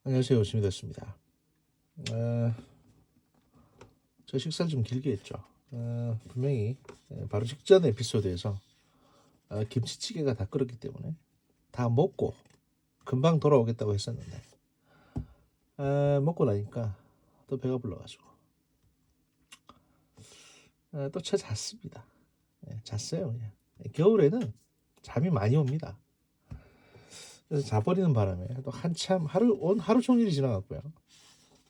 안녕하세요. 오심이 됐습니다. 저 식사를 좀 길게 했죠. 분명히 바로 직전 에피소드에서 김치찌개가 다 끓었기 때문에 다 먹고 금방 돌아오겠다고 했었는데 먹고 나니까 또 배가 불러가지고 또 잤습니다. 잤어요 그냥. 겨울에는 잠이 많이 옵니다. 그래서 자버리는 바람에 또 한참 하루 종일이 지나갔고요.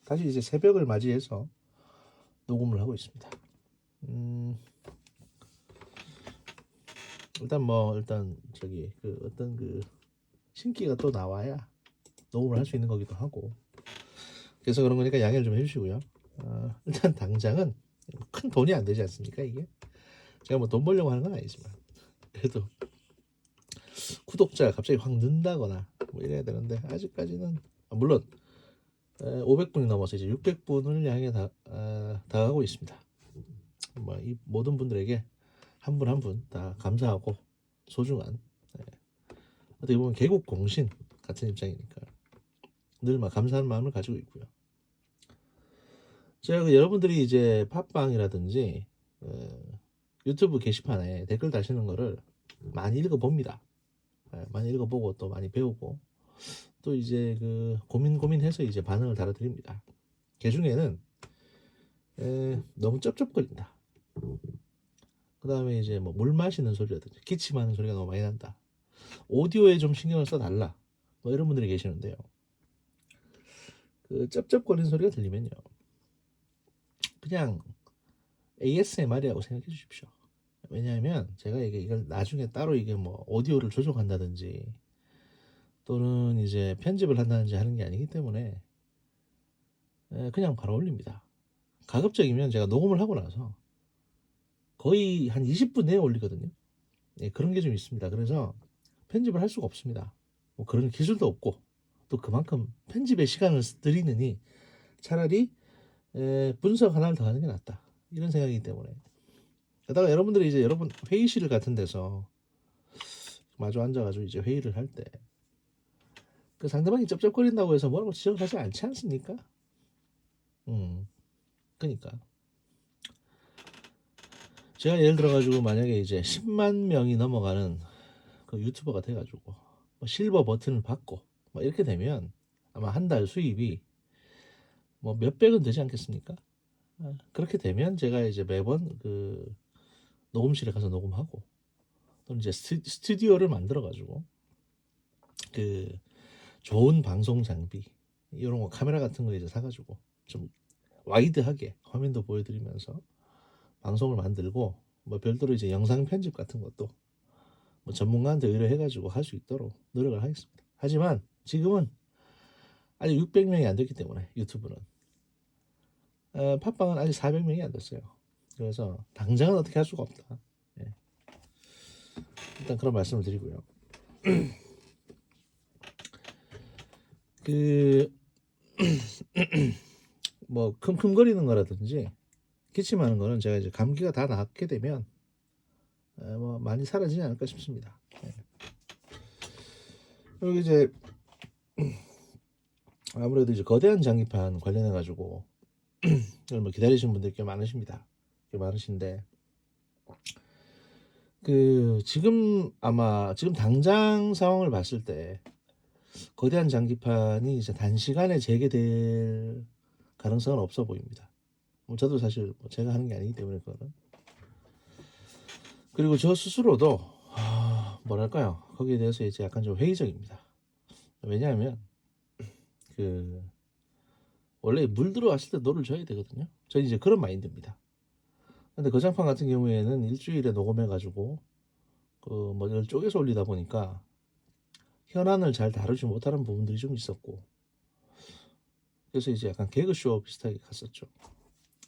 다시 이제 새벽을 맞이해서 녹음을 하고 있습니다. 일단 저기 그 어떤 그 신기가 또 나와야 녹음을 할 수 있는 거기도 하고, 그래서 그런 거니까 양해를 좀 해주시고요. 일단 당장은 큰 돈이 안 되지 않습니까 이게? 제가 뭐 돈 벌려고 하는 건 아니지만 그래도 구독자가 갑자기 확 는다거나 뭐 이래야 되는데 아직까지는, 물론 500분이 넘어서 이제 600분을 향해 다가가고 있습니다. 뭐 이 모든 분들에게 한 분 한 분 다 감사하고 소중한, 어떻게 보면 개국 공신 같은 입장이니까 늘 막 감사한 마음을 가지고 있고요. 제가 여러분들이 이제 팟빵이라든지 유튜브 게시판에 댓글 다시는 거를 많이 읽어봅니다. 많이 읽어보고 또 많이 배우고 또 이제 그 고민해서 이제 반응을 달아드립니다. 그 중에는 너무 쩝쩝거린다. 그 다음에 이제 뭐 물 마시는 소리라든지 기침하는 소리가 너무 많이 난다. 오디오에 좀 신경을 써달라. 뭐 이런 분들이 계시는데요. 그 쩝쩝거리는 소리가 들리면요, 그냥 ASMR이라고 생각해 주십시오. 왜냐하면 제가 이걸 나중에 따로 이게 뭐 오디오를 조정한다든지 또는 이제 편집을 한다든지 하는 게 아니기 때문에 그냥 바로 올립니다. 가급적이면 제가 녹음을 하고 나서 거의 한 20분 내에 올리거든요. 그런 게 좀 있습니다. 그래서 편집을 할 수가 없습니다. 뭐 그런 기술도 없고 또 그만큼 편집에 시간을 들이느니 차라리 분석 하나를 더 하는 게 낫다, 이런 생각이기 때문에. 게다가 여러분들이 이제 여러분 회의실 같은 데서 마주 앉아가지고 이제 회의를 할 때 그 상대방이 쩝쩝거린다고 해서 뭐라고 지적하지 않지 않습니까? 그러니까 제가 예를 들어가지고 만약에 이제 10만 명이 넘어가는 그 유튜버가 돼가지고 뭐 실버 버튼을 받고 뭐 이렇게 되면 아마 한 달 수입이 뭐 몇백은 되지 않겠습니까? 그렇게 되면 제가 이제 매번 그 녹음실에 가서 녹음하고 또는 이제 스튜디오를 만들어 가지고 그 좋은 방송 장비 이런 거 카메라 같은 거 이제 사가지고 좀 와이드하게 화면도 보여드리면서 방송을 만들고, 뭐 별도로 이제 영상 편집 같은 것도 뭐 전문가한테 의뢰해가지고 할 수 있도록 노력을 하겠습니다. 하지만 지금은 아직 600명이 안 됐기 때문에 유튜브는, 팟빵은 아직 400명이 안 됐어요. 그래서 당장은 어떻게 할 수가 없다. 예. 일단 그런 말씀을 드리고요. 그 뭐 킁킁거리는 거라든지 기침하는 거는 제가 이제 감기가 다 낫게 되면 뭐 많이 사라지지 않을까 싶습니다. 그리고 이제 아무래도 이제 거대한 장기판 관련해 가지고 뭐 기다리시는 분들 꽤 많으십니다. 꽤 많으신데 그 지금 당장 상황을 봤을 때 거대한 장기판이 이제 단시간에 재개될 가능성은 없어 보입니다. 뭐 저도 사실 뭐 제가 하는 게 아니기 때문에 그거는. 그리고 저 스스로도 뭐랄까요, 거기에 대해서 이제 약간 좀 회의적입니다. 왜냐하면 그 원래 물 들어갔을 때 노를 져야 되거든요. 저는 이제 그런 마인드입니다. 근데 거장판 같은 경우에는 일주일에 녹음해가지고 그뭐 이걸 쪼개서 올리다 보니까 현안을 잘 다루지 못하는 부분들이 좀 있었고, 그래서 이제 약간 개그쇼 비슷하게 갔었죠.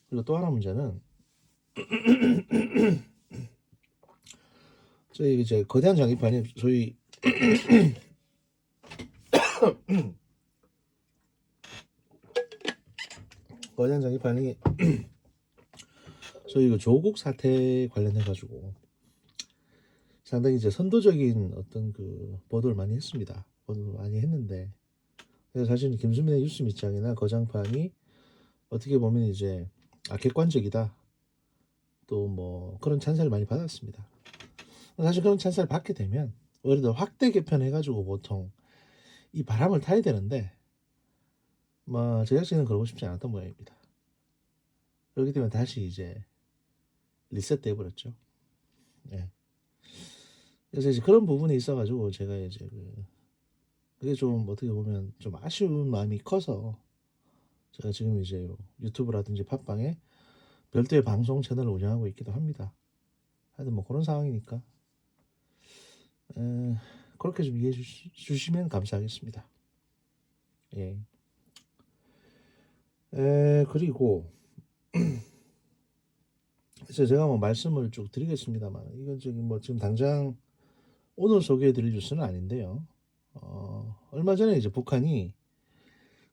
그리고 또 하나 문제는 저희 이제 거대한 장기판이 소위 거대한 장기판이 소위 그 조국 사태 관련해 가지고 상당히 이제 선도적인 어떤 그 보도를 많이 했습니다. 보도를 많이 했는데 그래서 사실 김수민의 뉴스 밑장이나 거장판이 어떻게 보면 이제 객관적이다. 또 뭐 그런 찬사를 많이 받았습니다. 사실 그런 찬사를 받게 되면 오히려 더 확대 개편해가지고 보통 이 바람을 타야 되는데 뭐 제작진은 그러고 싶지 않았던 모양입니다. 그렇기 때문에 다시 이제 리셋돼 버렸죠. 예. 그래서 이제 그런 부분이 있어가지고 제가 이제 그게 좀 어떻게 보면 좀 아쉬운 마음이 커서 제가 지금 이제 유튜브라든지 팟빵에 별도의 방송 채널을 운영하고 있기도 합니다. 하여튼 뭐 그런 상황이니까 그렇게 좀 이해해 주시면 감사하겠습니다. 예. 그리고 이제 제가 뭐 말씀을 쭉 드리겠습니다만 이건 지금 당장 오늘 소개해드릴 뉴스는 아닌데요. 얼마 전에 이제 북한이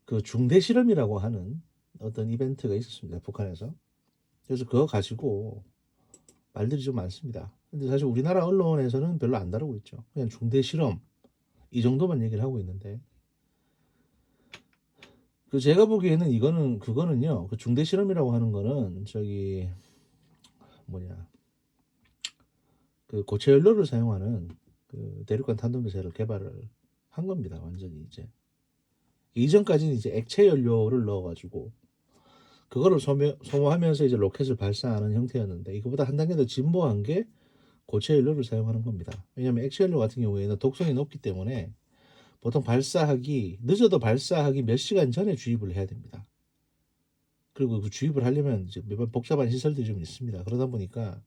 그 중대 실험이라고 하는 어떤 이벤트가 있었습니다. 북한에서. 그래서 그거 가지고 말들이 좀 많습니다. 근데 사실 우리나라 언론에서는 별로 안 다루고 있죠. 그냥 중대 실험 이 정도만 얘기를 하고 있는데 그 제가 보기에는 그거는요. 그 중대 실험이라고 하는 거는 저기 뭐냐 그 고체 연료를 사용하는 그 대륙간 탄도미사일을 개발을 한 겁니다. 완전히 이제 이전까지는 이제 액체 연료를 넣어가지고 그거를 소모하면서 이제 로켓을 발사하는 형태였는데 이거보다 한 단계 더 진보한 게 고체 연료를 사용하는 겁니다. 왜냐하면 액체 연료 같은 경우에는 독성이 높기 때문에 보통 늦어도 발사하기 몇 시간 전에 주입을 해야 됩니다. 그리고 그 주입을 하려면 이제 매번 복잡한 시설들이 좀 있습니다. 그러다 보니까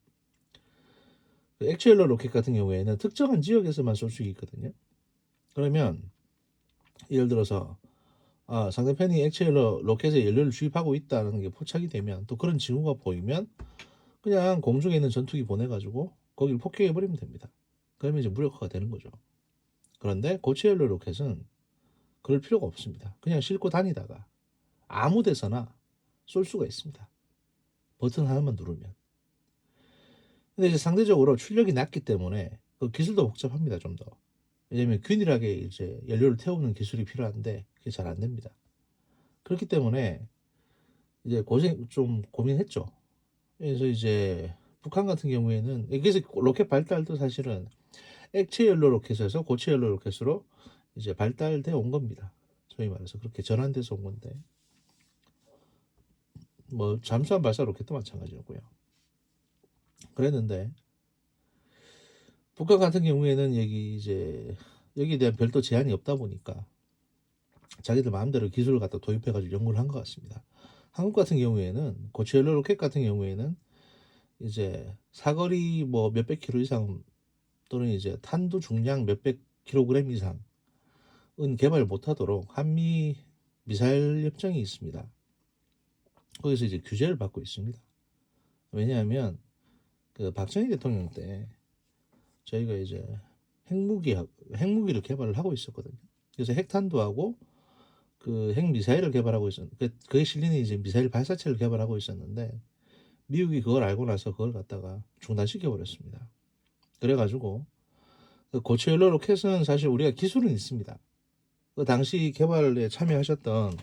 그 액체 연료 로켓 같은 경우에는 특정한 지역에서만 쏠 수 있거든요. 그러면 예를 들어서 상대편이 액체 연료 로켓에 연료를 주입하고 있다는 게 포착이 되면 또 그런 징후가 보이면 그냥 공중에 있는 전투기 보내가지고 거기를 폭격해버리면 됩니다. 그러면 이제 무력화가 되는 거죠. 그런데 고체 연료 로켓은 그럴 필요가 없습니다. 그냥 싣고 다니다가 아무 데서나 쏠 수가 있습니다. 버튼 하나만 누르면. 근데 이제 상대적으로 출력이 낮기 때문에 그 기술도 복잡합니다. 좀 더. 왜냐면 균일하게 이제 연료를 태우는 기술이 필요한데 그게 잘 안 됩니다. 그렇기 때문에 이제 좀 고민했죠. 그래서 이제 북한 같은 경우에는 그래서 로켓 발달도 사실은 액체 연료 로켓에서 고체 연료 로켓으로 이제 발달돼 온 겁니다. 소위 말해서 그렇게 전환돼서 온 건데 뭐 잠수함 발사 로켓도 마찬가지였고요. 그랬는데 북한 같은 경우에는 여기에 대한 별도 제한이 없다 보니까 자기들 마음대로 기술을 갖다 도입해가지고 연구를 한 것 같습니다. 한국 같은 경우에는 고체 연료 로켓 같은 경우에는 이제 사거리 뭐 몇백 킬로 이상 또는 이제 탄두 중량 몇백 킬로그램 이상은 개발 못하도록 한미 미사일 협정이 있습니다. 거기서 이제 규제를 받고 있습니다. 왜냐하면 그 박정희 대통령 때 저희가 이제 핵무기를 개발을 하고 있었거든요. 그래서 핵탄두하고 그 핵미사일을 개발하고 있었는데 그에 실리는 이제 미사일 발사체를 개발하고 있었는데 미국이 그걸 알고 나서 그걸 갖다가 중단시켜 버렸습니다. 그래가지고 그 고체 연료 로켓은 사실 우리가 기술은 있습니다. 그 당시 개발에 참여하셨던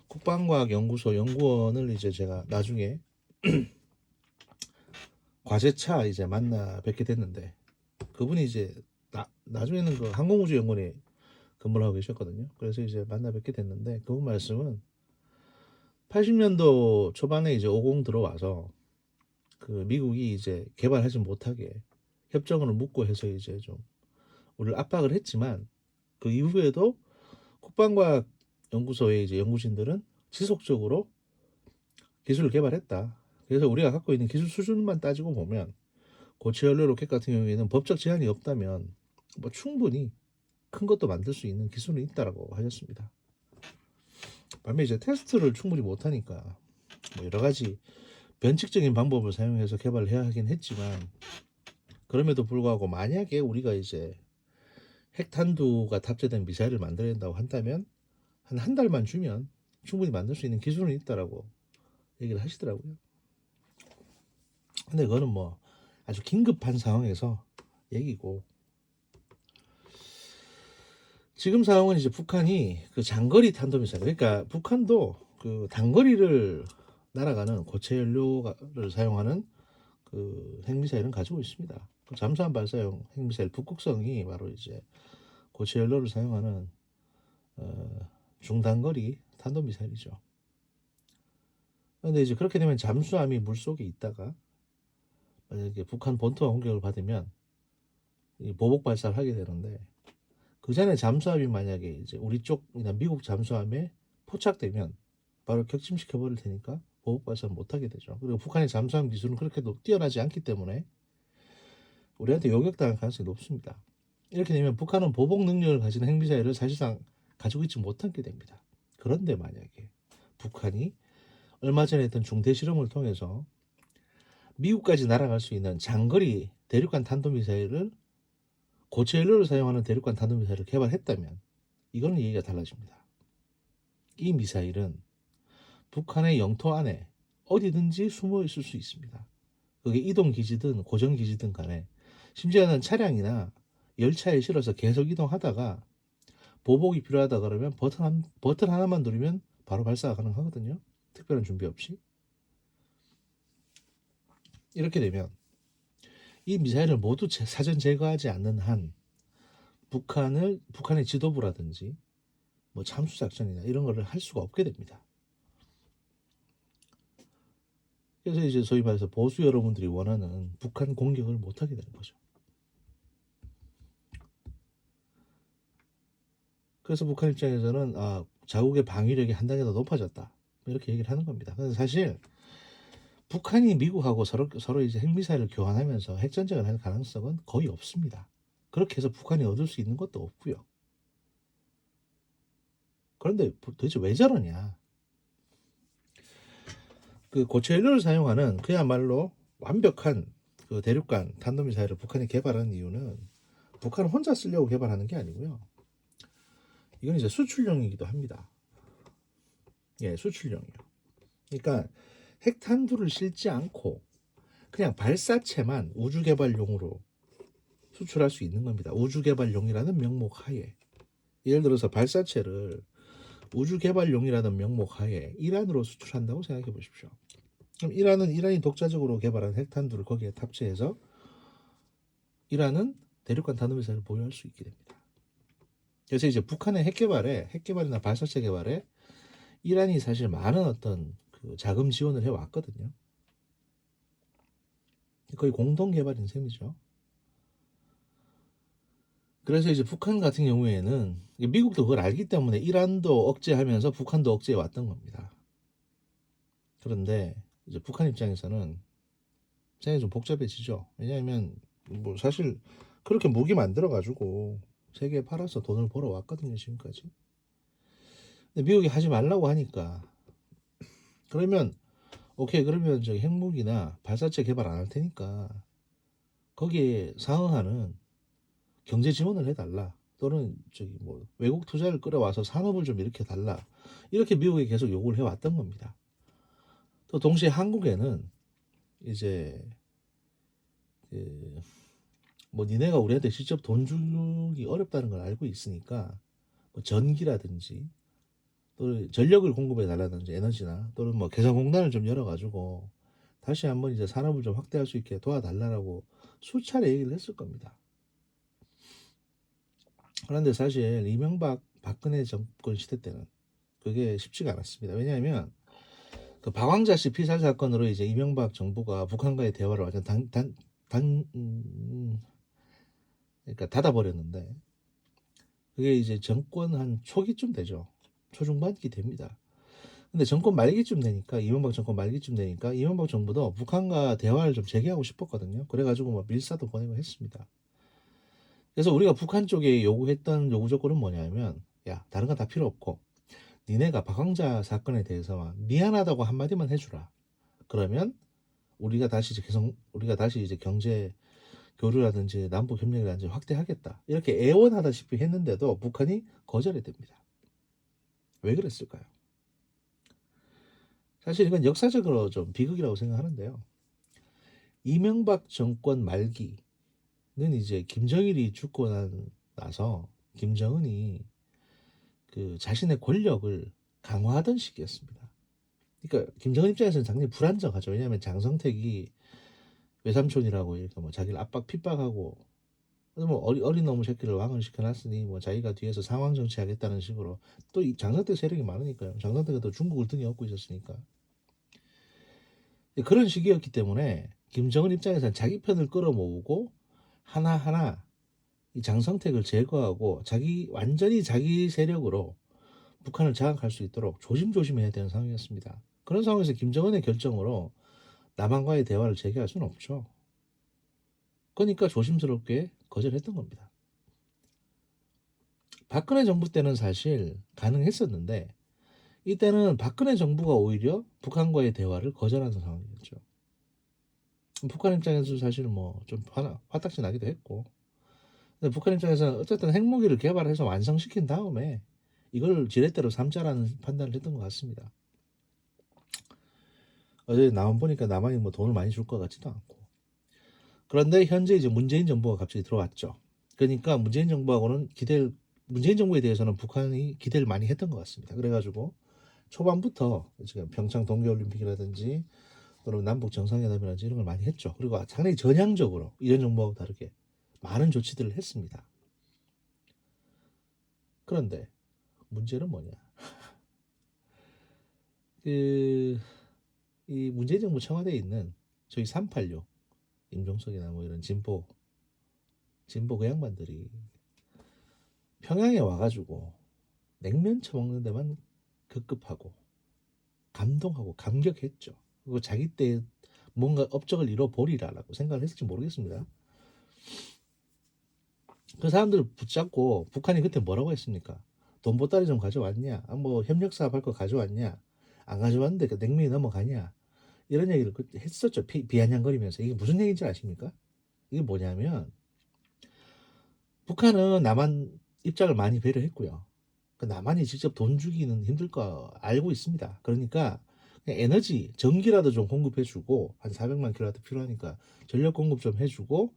국방과학연구소 연구원을 이제 제가 나중에 과제차 이제 만나 뵙게 됐는데 그분이 이제 나중에는 그 항공우주연구원에 근무를 하고 계셨거든요. 그래서 이제 만나 뵙게 됐는데 그분 말씀은 80년도 초반에 이제 50 들어와서 그 미국이 이제 개발하지 못하게 협정을 묻고 해서 이제 좀 우리를 압박을 했지만 그 이후에도 국방과학 연구소의 이제 연구진들은 지속적으로 기술을 개발했다. 그래서 우리가 갖고 있는 기술 수준만 따지고 보면 고체 연료 로켓 같은 경우에는 법적 제한이 없다면 뭐 충분히 큰 것도 만들 수 있는 기술은 있다라고 하셨습니다. 반면 이제 테스트를 충분히 못하니까 뭐 여러 가지 변칙적인 방법을 사용해서 개발을 해야 하긴 했지만 그럼에도 불구하고 만약에 우리가 이제 핵탄두가 탑재된 미사일을 만들어야 된다고 한다면 한 달만 주면 충분히 만들 수 있는 기술은 있다라고 얘기를 하시더라고요. 근데 그거는 뭐 아주 긴급한 상황에서 얘기고 지금 상황은 이제 북한이 그 장거리 탄도미사일, 그러니까 북한도 그 단거리를 날아가는 고체 연료를 사용하는 그 핵미사일은 가지고 있습니다. 그 잠수함 발사용 핵미사일 북극성이 바로 이제 고체 연료를 사용하는 중단거리 탄도미사일이죠. 그런데 이제 그렇게 되면 잠수함이 물속에 있다가 만약에 북한 본토가 공격을 받으면 이 보복 발사를 하게 되는데, 그 전에 잠수함이 만약에 이제 우리 쪽이나 미국 잠수함에 포착되면 바로 격침시켜 버릴 테니까 보복 발사를 못 하게 되죠. 그리고 북한의 잠수함 기술은 그렇게 뛰어나지 않기 때문에 우리한테 요격당할 가능성이 높습니다. 이렇게 되면 북한은 보복 능력을 가진 핵미사일을 사실상 가지고 있지 못하게 됩니다. 그런데 만약에 북한이 얼마 전에 했던 중대 실험을 통해서 미국까지 날아갈 수 있는 장거리 대륙간 탄도미사일을, 고체 연료를 사용하는 대륙간 탄도미사일을 개발했다면 이거는 얘기가 달라집니다. 이 미사일은 북한의 영토 안에 어디든지 숨어 있을 수 있습니다. 그게 이동기지든 고정기지든 간에, 심지어는 차량이나 열차에 실어서 계속 이동하다가 보복이 필요하다 그러면 버튼 하나만 누르면 바로 발사가 가능하거든요. 특별한 준비 없이. 이렇게 되면 이 미사일을 모두 사전 제거하지 않는 한 북한의 지도부라든지 뭐 참수작전이나 이런 거를 할 수가 없게 됩니다. 그래서 이제 소위 말해서 보수 여러분들이 원하는 북한 공격을 못하게 되는 거죠. 그래서 북한 입장에서는 자국의 방위력이 한 단계 더 높아졌다, 이렇게 얘기를 하는 겁니다. 근데 사실 북한이 미국하고 서로 이제 핵미사일을 교환하면서 핵전쟁을 할 가능성은 거의 없습니다. 그렇게 해서 북한이 얻을 수 있는 것도 없고요. 그런데 도대체 왜 저러냐? 그 고체 연료를 사용하는 그야말로 완벽한 그 대륙간 탄도미사일을 북한이 개발한 이유는 북한 혼자 쓰려고 개발하는 게 아니고요. 이건 이제 수출용이기도 합니다. 예, 수출용이요. 그러니까 핵탄두를 싣지 않고 그냥 발사체만 우주개발용으로 수출할 수 있는 겁니다. 우주개발용이라는 명목 하에. 예를 들어서 발사체를 우주개발용이라는 명목 하에 이란으로 수출한다고 생각해 보십시오. 그럼 이란이 독자적으로 개발한 핵탄두를 거기에 탑재해서 이란은 대륙간 탄도미사일을 보유할 수 있게 됩니다. 그래서 이제 북한의 핵개발이나 발사체 개발에 이란이 사실 많은 어떤 그 자금 지원을 해왔거든요. 거의 공동 개발인 셈이죠. 그래서 이제 북한 같은 경우에는 미국도 그걸 알기 때문에 이란도 억제하면서 북한도 억제해 왔던 겁니다. 그런데 이제 북한 입장에서는 생각이 좀 복잡해지죠. 왜냐하면 뭐 사실 그렇게 무기 만들어 가지고 세계에 팔아서 돈을 벌어 왔거든요, 지금까지. 근데 미국이 하지 말라고 하니까, 그러면 오케이, 그러면 저기 핵무기나 발사체 개발 안 할 테니까 거기에 상응하는 경제 지원을 해달라, 또는 저기 뭐 외국 투자를 끌어와서 산업을 좀 일으켜 달라, 이렇게 미국에 계속 요구를 해왔던 겁니다. 또 동시에 한국에는 이제 뭐 니네가 우리한테 직접 돈 주기 어렵다는 걸 알고 있으니까 뭐 전기라든지 또 전력을 공급해 달라든지 에너지나, 또는 뭐 개성공단을 좀 열어가지고 다시 한번 이제 산업을 좀 확대할 수 있게 도와달라고 수차례 얘기를 했을 겁니다. 그런데 사실 이명박 박근혜 정권 시대 때는 그게 쉽지가 않았습니다. 왜냐하면 그 박왕자 씨 피살 사건으로 이제 이명박 정부가 북한과의 대화를 완전 그러니까 닫아버렸는데, 그게 이제 정권 한 초기쯤 되죠. 초중반기 됩니다. 근데 정권 말기쯤 되니까, 이명박 정권 말기쯤 되니까 이명박 정부도 북한과 대화를 좀 재개하고 싶었거든요. 그래가지고 뭐 밀사도 보내고 했습니다. 그래서 우리가 북한 쪽에 요구했던 요구 조건은 뭐냐면, 야, 다른 건 다 필요 없고 니네가 박왕자 사건에 대해서 미안하다고 한마디만 해주라. 그러면 우리가 다시 이제 경제 교류라든지 남북 협력이라든지 확대하겠다, 이렇게 애원하다시피 했는데도 북한이 거절해댑니다. 왜 그랬을까요? 사실 이건 역사적으로 좀 비극이라고 생각하는데요. 이명박 정권 말기는 이제 김정일이 죽고 나서 김정은이 그 자신의 권력을 강화하던 시기였습니다. 그러니까 김정은 입장에서는 상당히 불안정하죠. 왜냐하면 장성택이 외삼촌이라고 이렇게 뭐 자기를 압박 핍박하고 뭐 어린 놈의 새끼를 왕을 시켜놨으니 뭐 자기가 뒤에서 상황 정치하겠다는 식으로 또 이 장성택 세력이 많으니까요. 장성택은 또 중국을 등에 업고 있었으니까 그런 시기였기 때문에 김정은 입장에서는 자기 편을 끌어모으고 하나하나 이 장성택을 제거하고 완전히 자기 세력으로 북한을 장악할 수 있도록 조심조심해야 되는 상황이었습니다. 그런 상황에서 김정은의 결정으로 남한과의 대화를 재개할 수는 없죠. 그러니까 조심스럽게 거절했던 겁니다. 박근혜 정부 때는 사실 가능했었는데 이때는 박근혜 정부가 오히려 북한과의 대화를 거절하는 상황이었죠. 북한 입장에서 사실 뭐 좀 화딱지 나기도 했고 근데 북한 입장에서는 어쨌든 핵무기를 개발해서 완성시킨 다음에 이걸 지렛대로 삼자라는 판단을 했던 것 같습니다. 어제 남한 보니까 남한이 뭐 돈을 많이 줄 것 같지도 않고 그런데 현재 이제 문재인 정부가 갑자기 들어왔죠. 그러니까 문재인 정부에 대해서는 북한이 기대를 많이 했던 것 같습니다. 그래가지고 초반부터 지금 평창 동계올림픽이라든지 또는 남북 정상회담이라든지 이런 걸 많이 했죠. 그리고 상당히 전향적으로 이전 정부하고 다르게 많은 조치들을 했습니다. 그런데 문제는 뭐냐? 이 문재인 정부 청와대에 있는 저희 386 임종석이나 뭐 이런 진보 그 양반들이 평양에 와가지고 냉면 처먹는 데만 급급하고 감동하고 감격했죠. 그리고 자기 때 뭔가 업적을 이뤄보리라라고 생각을 했을지 모르겠습니다. 그 사람들을 붙잡고 북한이 그때 뭐라고 했습니까? 돈 보따리 좀 가져왔냐? 뭐 협력사업 할 거 가져왔냐? 안 가져왔는데 그 냉면이 넘어가냐? 이런 얘기를 그때 했었죠. 비아냥거리면서. 이게 무슨 얘기인지 아십니까? 이게 뭐냐면 북한은 남한 입장을 많이 배려했고요. 그 남한이 직접 돈 주기는 힘들 거 알고 있습니다. 그러니까 에너지, 전기라도 좀 공급해주고 한 400만 킬로와트 필요하니까 전력 공급 좀 해주고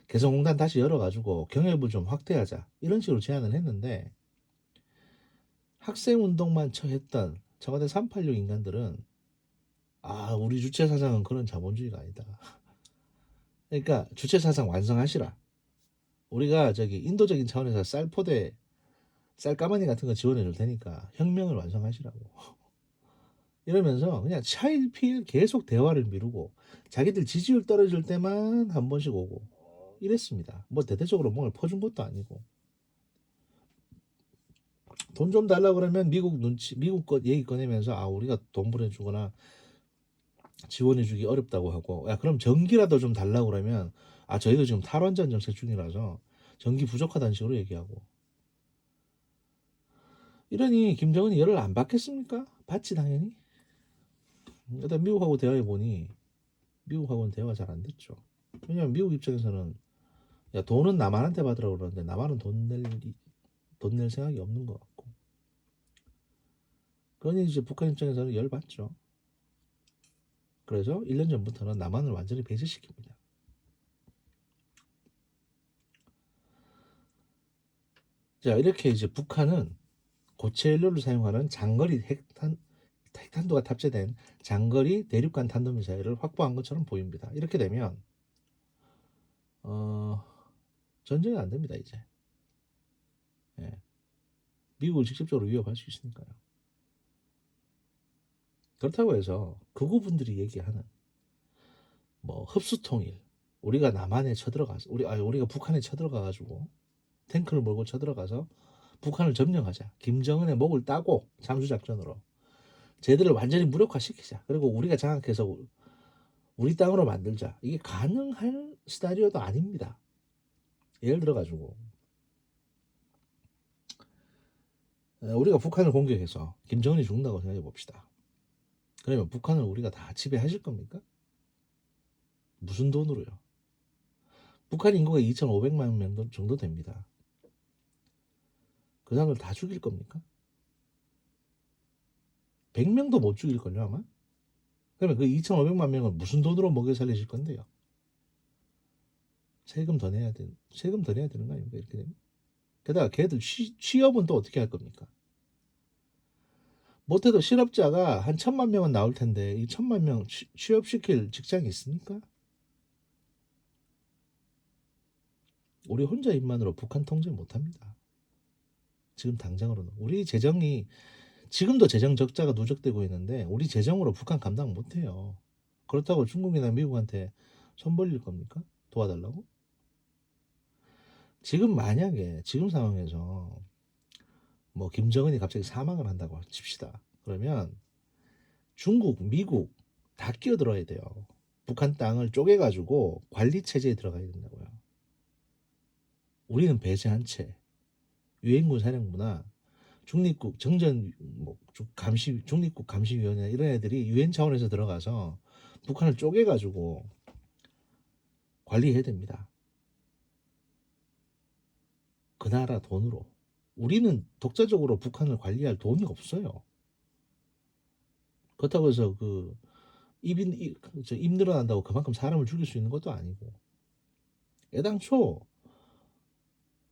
개성공단 다시 열어가지고 경협을 좀 확대하자 이런 식으로 제안을 했는데 학생운동만 처했던 청와대 386 인간들은 우리 주체사상은 그런 자본주의가 아니다. 그러니까 주체사상 완성하시라. 우리가 저기 인도적인 차원에서 쌀가마니 같은 거 지원해 줄 테니까 혁명을 완성하시라고. 이러면서 그냥 차일피일 계속 대화를 미루고 자기들 지지율 떨어질 때만 한 번씩 오고 이랬습니다. 뭐 대대적으로 뭔가를 퍼준 것도 아니고 돈 좀 달라 그러면 미국 것 얘기 꺼내면서 우리가 돈 보내주거나 지원해주기 어렵다고 하고 야 그럼 전기라도 좀 달라 그러면 저희도 지금 탈원전 정책 중이라서 전기 부족하다는 식으로 얘기하고 이러니 김정은이 열을 안 받겠습니까? 받지 당연히. 일단 미국하고 대화해 보니 미국하고는 대화가 잘 안 됐죠. 왜냐면 미국 입장에서는 야 돈은 남한한테 받으라고 그러는데 남한은 돈 낼 생각이 없는 것 같고 그러니 이제 북한 입장에서는 열 받죠. 그래서 1년 전부터는 남한을 완전히 배제시킵니다. 자 이렇게 이제 북한은 고체 연료를 사용하는 장거리 핵탄두가 탑재된 장거리 대륙간 탄도미사일을 확보한 것처럼 보입니다. 이렇게 되면 전쟁이 안 됩니다 이제. 예. 미국을 직접적으로 위협할 수 있으니까요. 그렇다고 해서 극우분들이 얘기하는 뭐 흡수통일, 우리가 남한에 쳐들어가서 우리가 북한에 쳐들어가가지고 탱크를 몰고 쳐들어가서 북한을 점령하자. 김정은의 목을 따고 잠수작전으로 쟤들을 완전히 무력화시키자. 그리고 우리가 장악해서 우리 땅으로 만들자. 이게 가능한 시나리오도 아닙니다. 예를 들어가지고 우리가 북한을 공격해서 김정은이 죽는다고 생각해 봅시다. 그러면 북한을 우리가 다 지배하실 겁니까? 무슨 돈으로요? 북한 인구가 2,500만 명 정도 됩니다. 그 사람을 다 죽일 겁니까? 100명도 못 죽일걸요 아마? 그러면 그 2,500만 명을 무슨 돈으로 먹여 살리실 건데요? 세금 더 내야 되는 거 아닙니까? 이렇게 되면. 게다가 걔들 취업은 또 어떻게 할 겁니까? 못해도 실업자가 한 1,000만 명은 나올 텐데 이 1,000만 명 취업시킬 직장이 있습니까? 우리 혼자 힘만으로 북한 통제 못합니다. 지금 당장으로는 우리 재정이 지금도 재정 적자가 누적되고 있는데 우리 재정으로 북한 감당 못해요. 그렇다고 중국이나 미국한테 손 벌릴 겁니까? 도와달라고? 지금 만약에 지금 상황에서 뭐 김정은이 갑자기 사망을 한다고 칩시다. 그러면 중국, 미국 다 끼어들어야 돼요. 북한 땅을 쪼개가지고 관리 체제에 들어가야 된다고요. 우리는 배제한 채 유엔군 사령부나 중립국 정전 뭐 감시 중립국 감시위원회 이런 애들이 유엔 차원에서 들어가서 북한을 쪼개가지고 관리해야 됩니다. 그 나라 돈으로. 우리는 독자적으로 북한을 관리할 돈이 없어요. 그렇다고 해서 입 늘어난다고 그만큼 사람을 죽일 수 있는 것도 아니고 애당초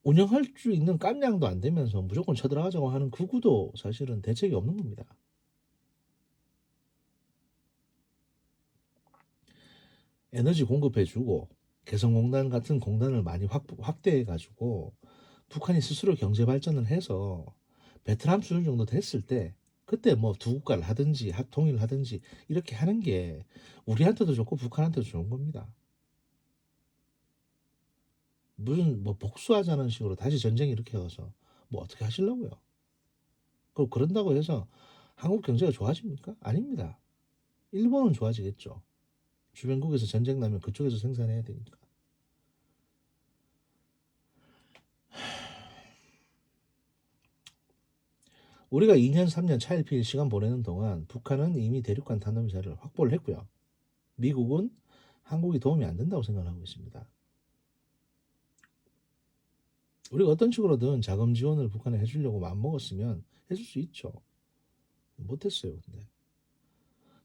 운영할 수 있는 깜냥도 안 되면서 무조건 쳐들어가자고 하는 극우도 사실은 대책이 없는 겁니다. 에너지 공급해주고 개성공단 같은 공단을 많이 확대해가지고 북한이 스스로 경제 발전을 해서 베트남 수준 정도 됐을 때 그때 뭐 두 국가를 하든지 통일을 하든지 이렇게 하는 게 우리한테도 좋고 북한한테도 좋은 겁니다. 무슨 뭐 복수하자는 식으로 다시 전쟁 일으켜 가서 뭐 어떻게 하시려고요? 그럼 그런다고 해서 한국 경제가 좋아집니까? 아닙니다. 일본은 좋아지겠죠. 주변국에서 전쟁 나면 그쪽에서 생산해야 되니까. 우리가 2년 3년 차일피일 시간 보내는 동안 북한은 이미 대륙간 탄도미사일을 확보를 했고요. 미국은 한국이 도움이 안 된다고 생각하고 있습니다. 우리가 어떤 식으로든 자금 지원을 북한에 해주려고 마음먹었으면 해줄 수 있죠. 못했어요. 근데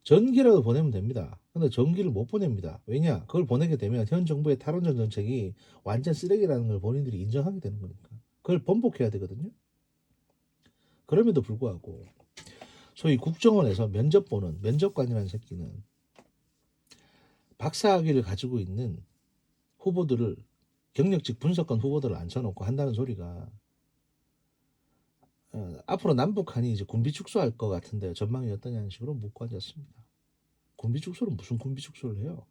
전기라도 보내면 됩니다. 근데 전기를 못 보냅니다. 왜냐? 그걸 보내게 되면 현 정부의 탈원전 정책이 완전 쓰레기라는 걸 본인들이 인정하게 되는 거니까. 그걸 번복해야 되거든요. 그럼에도 불구하고 소위 국정원에서 면접 보는 면접관이라는 새끼는 박사학위를 가지고 있는 후보들을 경력직 분석관 후보들을 앉혀놓고 한다는 소리가 앞으로 남북한이 이제 군비 축소할 것 같은데 전망이 어떠냐는 식으로 묻고 앉았습니다. 군비 축소는 무슨 군비 축소를 해요?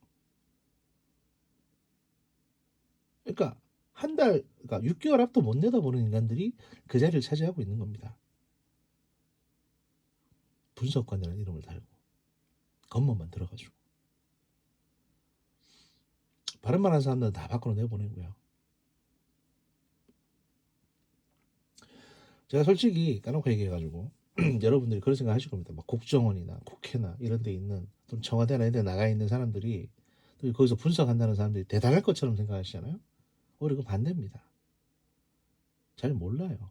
그러니까 한 달, 그러니까 6개월 앞도 못 내다보는 인간들이 그 자리를 차지하고 있는 겁니다. 분석관이라는 이름을 달고 겉멋만 들어가지고 바른 말하는 사람들은 다 밖으로 내보내고요. 제가 솔직히 까놓고 얘기해가지고 여러분들이 그런 생각 하실 겁니다. 막 국정원이나 국회나 이런 데 있는 또 청와대나 이런 데 나가 있는 사람들이 또 거기서 분석한다는 사람들이 대단할 것처럼 생각하시잖아요. 오히려 그 반대입니다. 잘 몰라요.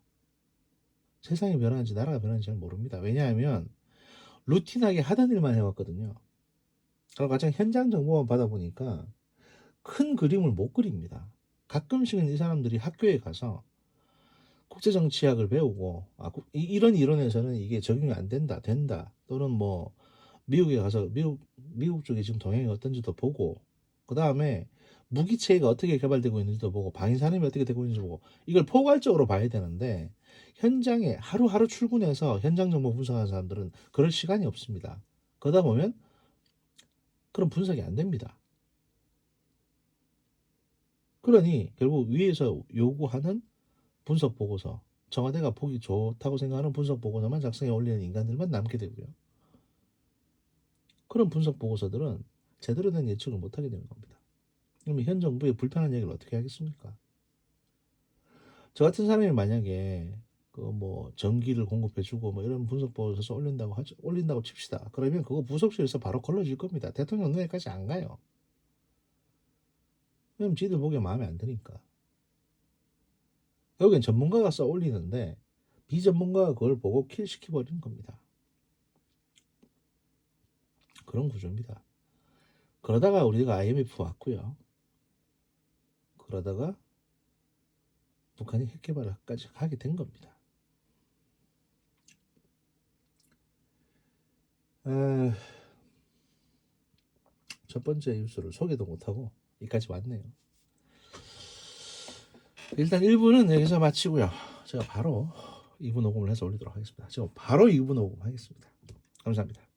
세상이 변하는지 나라가 변하는지 잘 모릅니다. 왜냐하면 루틴하게 하던 일만 해왔거든요. 그리고 가장 현장 정보만 받아보니까 큰 그림을 못 그립니다. 가끔씩은 이 사람들이 학교에 가서 국제정치학을 배우고 이런 이론에서는 이게 적용이 안 된다, 된다 또는 뭐 미국에 가서 미국 쪽에 지금 동향이 어떤지도 보고 그 다음에 무기체계가 어떻게 개발되고 있는지도 보고 방위산업이 어떻게 되고 있는지 보고 이걸 포괄적으로 봐야 되는데 현장에 하루하루 출근해서 현장 정보 분석하는 사람들은 그럴 시간이 없습니다. 그러다 보면 그런 분석이 안 됩니다. 그러니 결국 위에서 요구하는 분석 보고서 청와대가 보기 좋다고 생각하는 분석 보고서만 작성해 올리는 인간들만 남게 되고요. 그런 분석 보고서들은 제대로 된 예측을 못하게 되는 겁니다. 그러면 현 정부의 불편한 얘기를 어떻게 하겠습니까? 저 같은 사람이 만약에 그 뭐 전기를 공급해주고 뭐 이런 분석 보고서 올린다고 칩시다. 그러면 그거 부속실에서 바로 걸러질 겁니다. 대통령 눈에까지 안 가요. 왜냐면 지들 보기에 마음에 안 드니까. 여기는 전문가가 써 올리는데 비전문가가 그걸 보고 킬시켜버리는 겁니다. 그런 구조입니다. 그러다가 우리가 IMF 왔고요. 그러다가 북한이 핵개발까지 하게 된 겁니다. 에, 첫 번째 뉴스를 소개도 못하고 여기까지 왔네요. 일단 1부는 여기서 마치고요. 제가 바로 2부 녹음을 해서 올리도록 하겠습니다. 지금 바로 2부 녹음하겠습니다. 감사합니다.